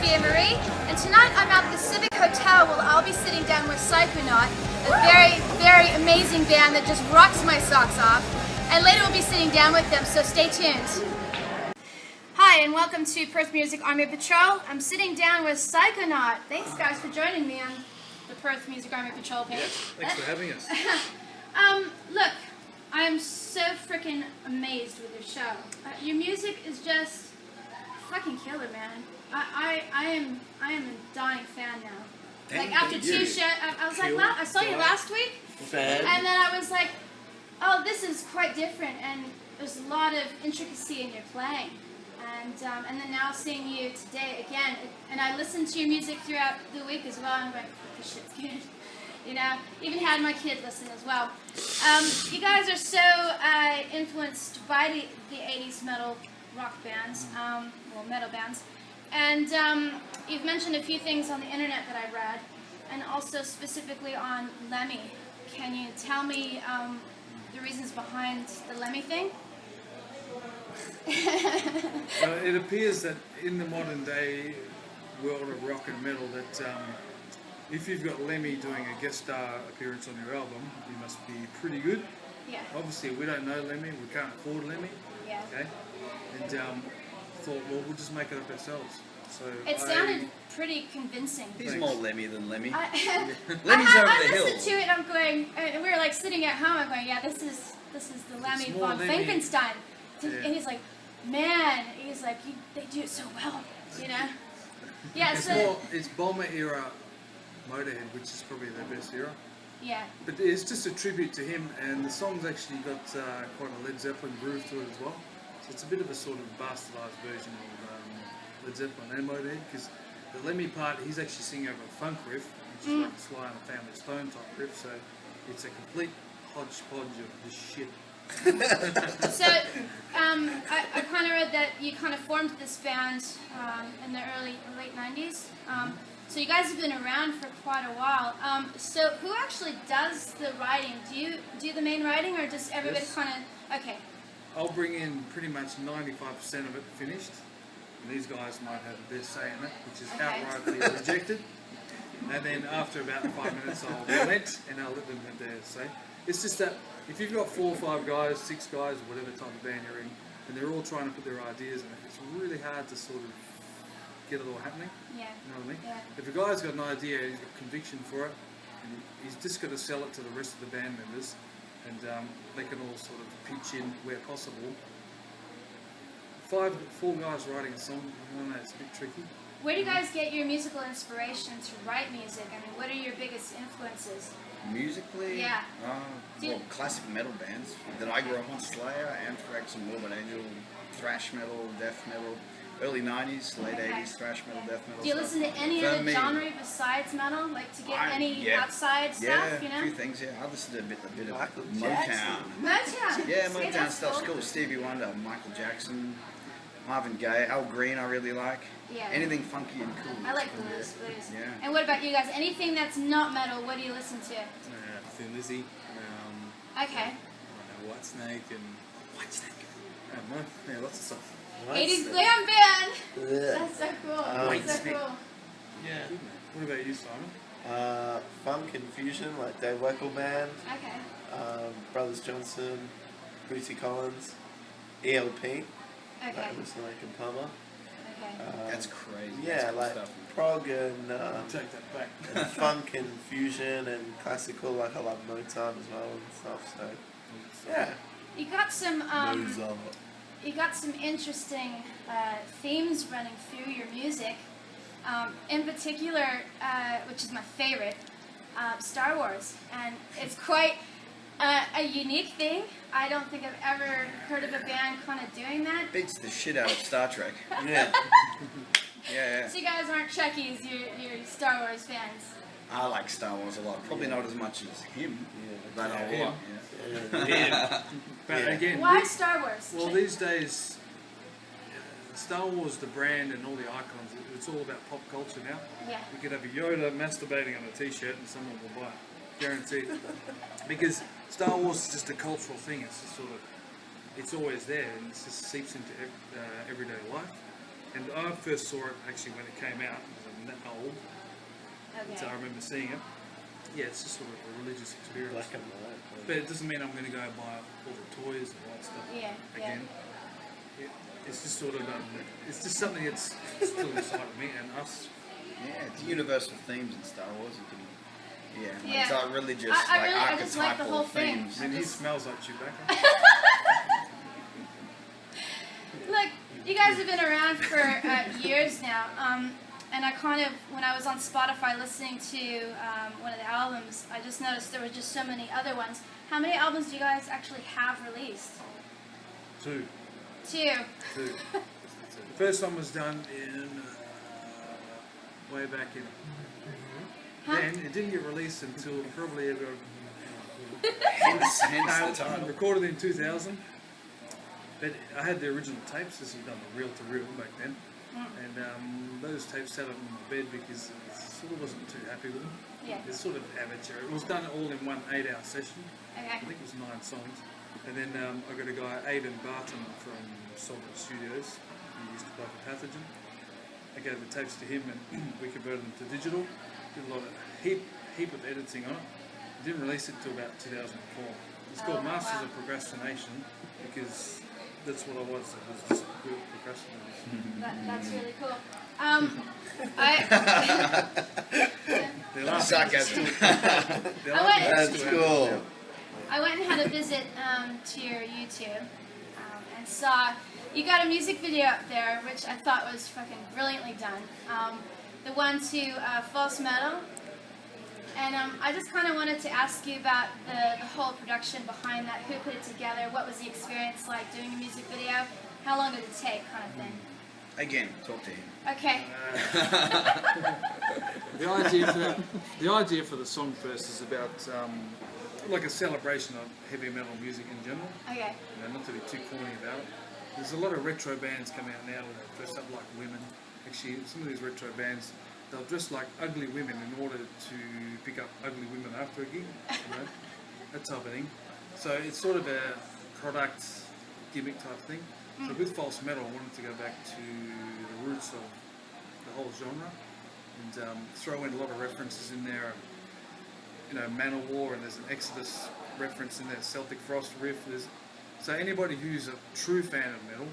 Sophia Marie, and tonight I'm at the Civic Hotel where I'll be sitting down with Psychonaut, a very, very amazing band that just rocks my socks off, and later we'll be sitting down with them, so stay tuned. Hi, and welcome to Perth Music Army Patrol. I'm sitting down with Psychonaut. Thanks guys for joining me on the Perth Music Army Patrol page. Yeah, thanks for having us. Look, I'm so freaking amazed with your show. Your music is just fucking killer, man. I am a dying fan now. Like after two shows, I was like, I saw you last week, and then I was like, oh, this is quite different, and there's a lot of intricacy in your playing. And then now seeing you today again, and I listened to your music throughout the week as well, and I'm like, this shit's good. You know, even had my kid listen as well. You guys are so influenced by the 80s metal rock bands, well, metal bands. And you've mentioned a few things on the internet that I read, and also specifically on Lemmy. Can you tell me the reasons behind the Lemmy thing? It appears that in the modern day world of rock and metal that if you've got Lemmy doing a guest star appearance on your album, you must be pretty good. Yeah. Obviously, we don't know Lemmy, we can't afford Lemmy. Yeah. Okay. And thought, well, we'll just make it up ourselves. So it sounded pretty convincing. He's more Lemmy than Lemmy. Lemmy's over the hill. I listened to it. I'm going. We were like sitting at home. I'm going, yeah, this is the Lemmy von Frankenstein. Yeah. And he's like, man, he's like, they do it so well, you know. Yeah. It's Bomber era Motorhead, which is probably their best era. Yeah. But it's just a tribute to him, and the song's actually got quite a Led Zeppelin groove to it as well. So it's a bit of a sort of bastardized version of Led Zeppelin and Motorhead, because the Lemmy part, he's actually singing over a funk riff, which is like a Sly and the Family Stone type riff, so it's a complete hodgepodge of this shit. So, I kind of read that you kind of formed this band in the late 90s. So you guys have been around for quite a while. So who actually does the writing? Do you do the main writing, or does everybody kind of... Okay. I'll bring in pretty much 95% of it finished, and these guys might have their say in it, which is outrightly rejected. And then after about 5 minutes I'll relent and I'll let them have their say. It's just that if you've got 4 or 5 guys, 6 guys, or whatever type of band you're in, and they're all trying to put their ideas in it, it's really hard to sort of get it all happening. Yeah. You know what I mean? Yeah. If a guy's got an idea, he's got conviction for it, and he's just got to sell it to the rest of the band members, and they can all sort of pitch in where possible. 4 guys writing a song, I don't know, it's a bit tricky. Where do you guys get your musical inspiration to write music? I mean, what are your biggest influences? Musically? Yeah. Well, classic metal bands that I grew up on: Slayer, Anthrax, and Morbid Angel, thrash metal, death metal, early 90s, late 80s, thrash metal, death metal. Do you listen to any other genre besides metal, like to get any outside stuff, you know? Yeah, a few things, yeah. I listen to a bit of Motown. Motown? Yeah, See, Motown that's stuff's cool. Stevie Wonder, Michael Jackson, Marvin Gaye, Al Green I really like. Yeah. Anything funky and cool. I like blues. Yeah. And what about you guys? Anything that's not metal, what do you listen to? Thin Lizzy. Okay. Whitesnake and... Whitesnake? I don't know. Yeah, lots of stuff. 80s glam band! That's so cool. That's so cool. Yeah. What about you, Simon? Funk and fusion, like Dave Weckl Band, Okay. Brothers Johnson, Brucey Collins, ELP, Okay. like Listen Like and Palmer. Okay. That's crazy. Yeah, That's cool like stuff. prog and Take that back. and funk and fusion and classical, like I love Mozart as well and stuff, so yeah. You got some Mozart. you got some interesting themes running through your music. In particular, which is my favorite, Star Wars, and it's quite a unique thing. I don't think I've ever heard of a band kind of doing that. Beats the shit out of Star Trek. Yeah. Yeah. So you guys aren't Trekkies, you're Star Wars fans. I like Star Wars a lot. Probably not as much as him, but a him. lot. But again, Why Star Wars? well, these days, Star Wars, the brand and all the icons, it's all about pop culture now. Yeah. You could have a Yoda masturbating on a t-shirt and someone will buy it. Guaranteed. Because Star Wars is just a cultural thing. It's just sort of, it's always there and it just seeps into everyday life. And I first saw it actually when it came out, because I'm that old, so I remember seeing it. Yeah, it's just sort of a religious experience. Black and white. But it doesn't mean I'm going to go and buy all the toys and all that stuff again. It's just sort of, it's just something that's still inside of me and us. Yeah, it's universal themes in Star Wars. You can, Yeah. it's like religious, I just like the archetypal whole thing. themes. And he smells like Chewbacca. Look, you guys have been around for years now, and I kind of, when I was on Spotify listening to one of the albums, I just noticed there were just so many other ones. How many albums do you guys actually have released? 2. Two. The first one was done in way back in. Then it didn't get released until probably about Hence the title. recorded in 2000. But I had the original tapes. This was done reel to reel back then, and those tapes sat up on my bed because I sort of wasn't too happy with them. Yeah. It's sort of amateur. It was done all in one 8-hour session. Okay. I think it was 9 songs. And then I got a guy, Aidan Barton from Solid Studios. He used to play for Pathogen. I gave the tapes to him and we converted them to digital. Did a lot of heap of editing on it. Didn't release it until about 2004. It's called Masters of Procrastination because that's what I was. I was just good at procrastinating. That's really cool. Sarcasm. That's cool. I went and had a visit to your YouTube and saw you got a music video up there, which I thought was fucking brilliantly done. The one to False Metal. And I just kind of wanted to ask you about the whole production behind that. Who put it together? What was the experience like doing a music video? How long did it take, kind of thing? Again, talk to him. Okay. The idea for the song first is about like a celebration of heavy metal music in general. Okay. You know, not to be too corny about it. There's a lot of retro bands come out now that dress up like women. Actually, some of these retro bands, they'll dress like ugly women in order to pick up ugly women after a gig. You know, that type of thing. So it's sort of a product gimmick type thing. So with False Metal, I wanted to go back to the roots of the whole genre and throw in a lot of references in there. You know, Manowar, and there's an Exodus reference in there, Celtic Frost riff. So anybody who's a true fan of metal,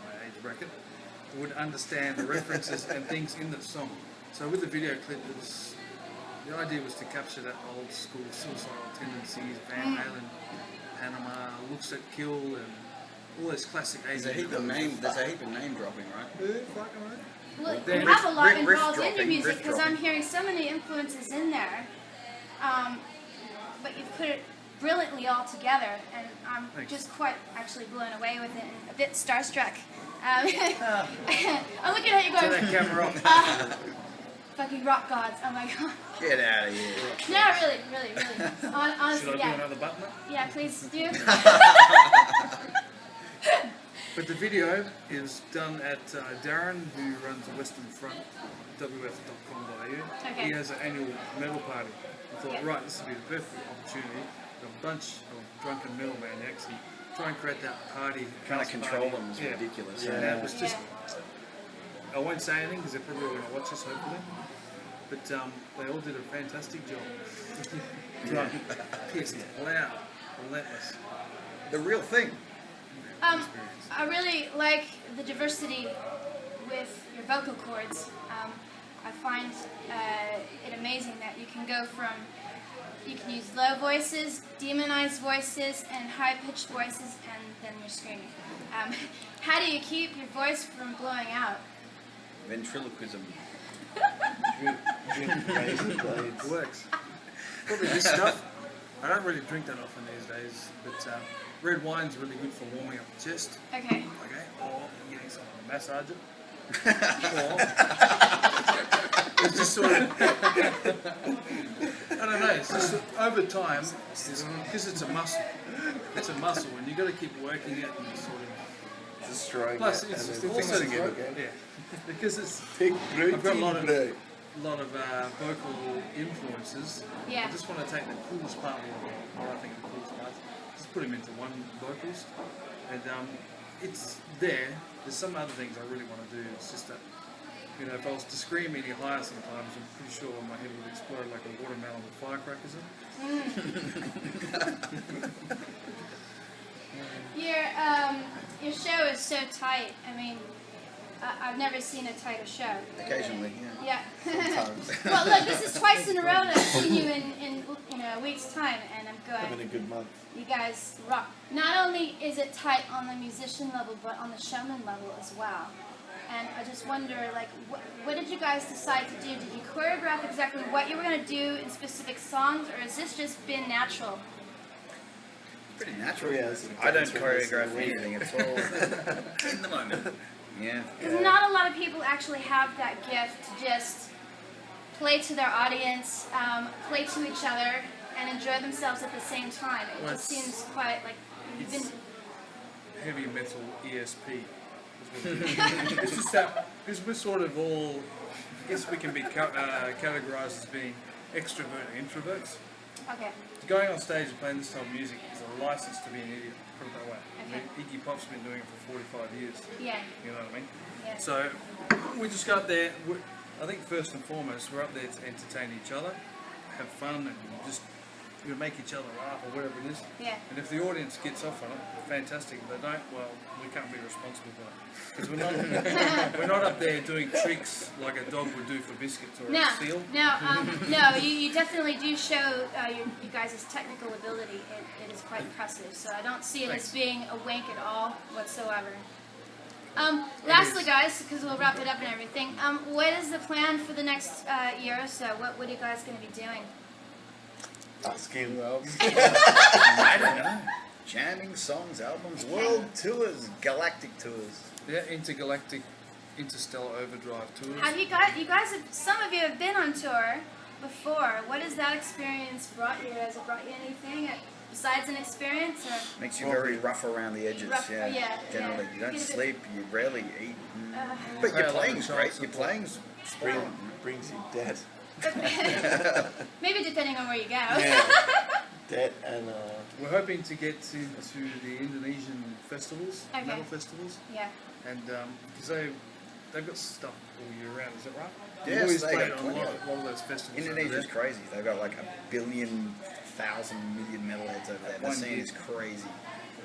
my age bracket, would understand the references and things in the song. So with the video clip, the idea was to capture that old school suicidal tendencies, Van Halen, Panama, Looks at Kill, and all those classic 80s. There's a heap of name dropping, right? Well, Then you have a lot riff involved in your dropping, music riff because I'm dropping. hearing so many influences in there. But you've put it brilliantly all together, and I'm Thanks. just quite actually blown away with it and a bit starstruck. I'm looking at you Turn going, that camera off. fucking rock gods, oh my god. Get out of here. No, really. Honestly, Should I do yeah. another button up? Yeah, please do. But the video is done at Darren, who runs Western Front, wf.com.au. Okay. He has an annual metal party. I thought, Yeah. right, this would be the perfect opportunity for a bunch of drunken metal maniacs and try and create that party. Trying to house control party. them is Yeah. ridiculous. And that was just, Yeah. I won't say anything because they're probably going to watch this hopefully. But they all did a fantastic job. Drunk, pissed, loud, relentless. The real thing. I really like the diversity with your vocal cords. I find it amazing that you can go from, you can use low voices, demonized voices, and high-pitched voices, and then you're screaming. How do you keep your voice from blowing out? Ventriloquism. It works. Probably this stuff. I don't really drink that often these days, but red wine's really good for warming up the chest. Okay. Okay, or getting someone to massage it. Or it's just sort of, I don't know, it's just over time, because it's a muscle. It's a muscle, and you've got to keep working it and sort of. Destroying Plus, it it's and also then fixing it again. yeah, because it's. Take I've got a lot of break. vocal influences. Yeah. I just want to take the coolest part of what I think are the coolest parts, just put them into one vocalist. And it's there. There's some other things I really want to do. It's just that, you know, if I was to scream any higher sometimes, I'm pretty sure my head would explode like a watermelon with firecrackers in. Your show is so tight. I mean, I've never seen a tighter show. Occasionally, yeah. Yeah. Sometimes. Well, look, this is twice in a row that I've seen you in a week's time, and I'm Having going. a good month. You guys rock. Not only is it tight on the musician level, but on the showman level as well. And I just wonder, like, what did you guys decide to do? Did you choreograph exactly what you were going to do in specific songs, or has this just been natural? Pretty natural. Yeah, it's I don't dance choreograph rhythm. anything. It's all in the moment. Yeah. Because not a lot of people actually have that gift to just play to their audience, play to each other, and enjoy themselves at the same time. It Well, just seems quite like you've been. Heavy metal ESP. It's just that, because we're sort of all, I guess we can be categorized as being extrovert and introverts. Okay. Going on stage and playing this type of music is a license to be an idiot, put it that way. I mean, Iggy Pop's been doing it for 45 years. Yeah. You know what I mean? Yeah. So we just go up there. I think first and foremost, we're up there to entertain each other, have fun, and just make each other laugh or whatever it is. Yeah. And if the audience gets off on it, fantastic. If they don't, well, we can't be responsible for it. Because we're not up there doing tricks like a dog would do for biscuits or a seal. No, you definitely do show you guys' technical ability. It is quite impressive. So I don't see it as being a wank at all whatsoever. Lastly, guys, because we'll wrap it up and everything, what is the plan for the next year or so? What are you guys going to be doing? Asking. I don't know. Jamming, songs, albums, world tours, galactic tours. Yeah, intergalactic, interstellar overdrive tours. Have you guys have, some of you have been on tour before. What has that experience brought you? Has it brought you anything besides an experience? Or? Makes you very rough around the edges. Rough, yeah. yeah, Generally, yeah. you don't Get a bit- sleep. You rarely eat. Play But a your lot of playing's shows great. and Your stuff. playing's spring. Brings you dead. Maybe depending on where you go. Yeah. Dead and We're hoping to get to the Indonesian festivals, Okay. metal festivals, Yeah. and because they've got stuff all year round. Is that right? Yes, We've always they played got on a plenty lot, of lot of those festivals. over Indonesia's there. crazy. They've got like 1 billion, 1,000 million metalheads over there. The One scene gig. is crazy.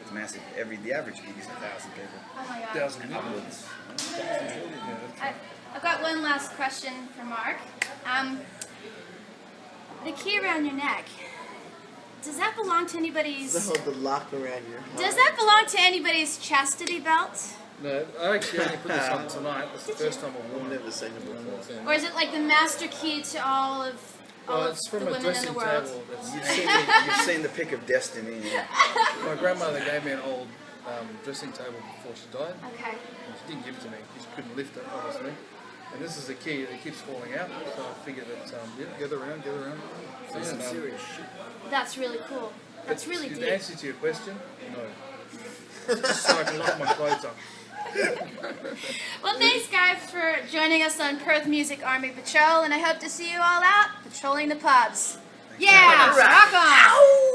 It's massive. The average gig is 1,000 people. Oh my God. 1,000 And million. upwards. I've got one last question for Mark. The key around your neck. Does that belong to anybody's? the lock around your heart. Does that belong to anybody's chastity belt? No, I actually only put this on tonight. It's the first time I've I've worn it. never seen it before. Or is it like the master key to all of It's from the a women in the dressing world? table. That's, You've seen the pick of destiny. my grandmother gave me an old dressing table before she died. Okay. And she didn't give it to me. She just couldn't lift it, obviously. And this is the key that keeps falling out. So I figured that, gather around. So, Some serious shit. That's really cool. That's really The deep. answer to your question, no. Just so I can lock my clothes up. Well, thanks, guys, for joining us on Perth Music Army Patrol, and I hope to see you all out patrolling the pubs. Yeah, rock on!